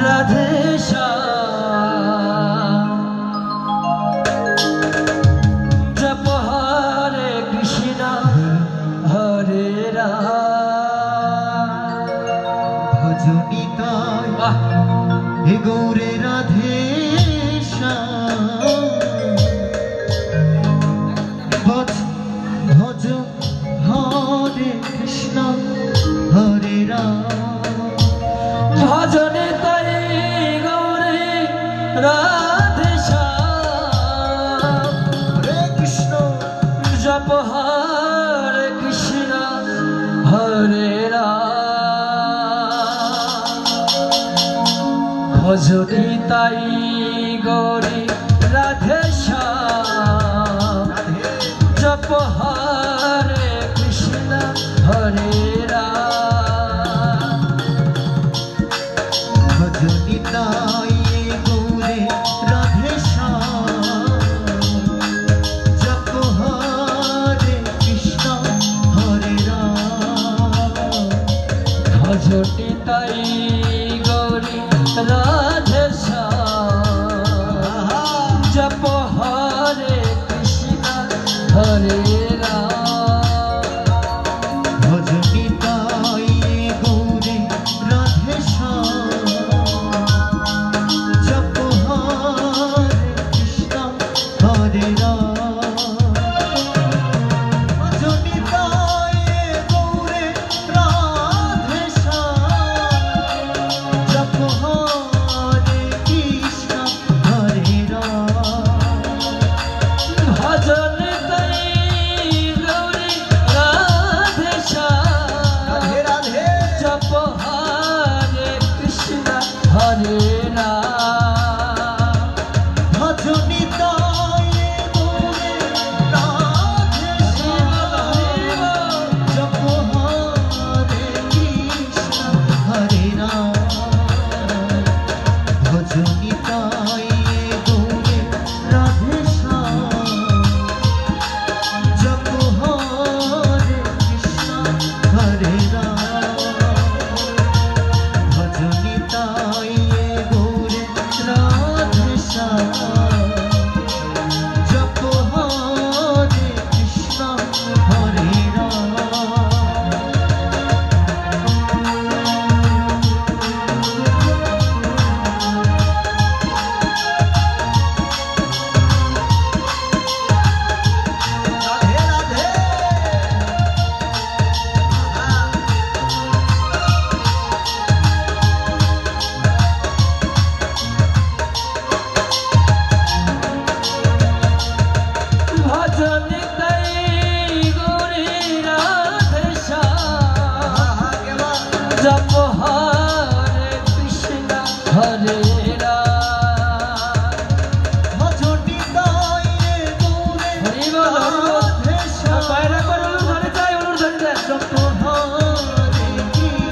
রাধে শ্যাম জপ হরে কৃষ্ণ হরে রাম ভজনি তাই হে গৌরে রাধে শ্যাম ভজ হরে কৃষ্ণ হরে রাম ভজনে তাই গৌরে রাধে শ্যাম হরে কৃষ্ণ জপ হরে কৃষ্ণ হরে রাম ভজনে তাই গৌরে রাধে শ্যাম জপ হরে কৃষ্ণ হরে রাম ভজনি তাই গৌরে রাধে শ্যাম জপ হরে কৃষ্ণ হরে রাম ভজনি তাই গৌরী রাধে শ্যাম জপ হরে কৃষ্ণ হরে রাম ভজনি তাই গৌরে রাধে শ্যাম জপ হরে কৃষ্ণ হরে রাম ভজনি তাই গৌরে রাধে শ্যাম জপ হরে কৃষ্ণ হরে রাম ভজন তাই গৌরী রাধে শ্যাম রাধে রাধে জপ হরে কৃষ্ণ হরে রাম ভজনি তাই গৌরে রাধে শ্যাম জপ হরে কৃষ্ণ হরে রাম ভজনি তাই গৌরে রাধে শ্যাম জপ হরে কৃষ্ণ হরে রাম ভজনি তাই গৌরে রাধে শ্যাম জপ হরে কৃষ্ণ হরে রাম রাধে রাধে ভজন তাই গৌরী রাধে শ্যাম জপ হরে কৃষ্ণ হরে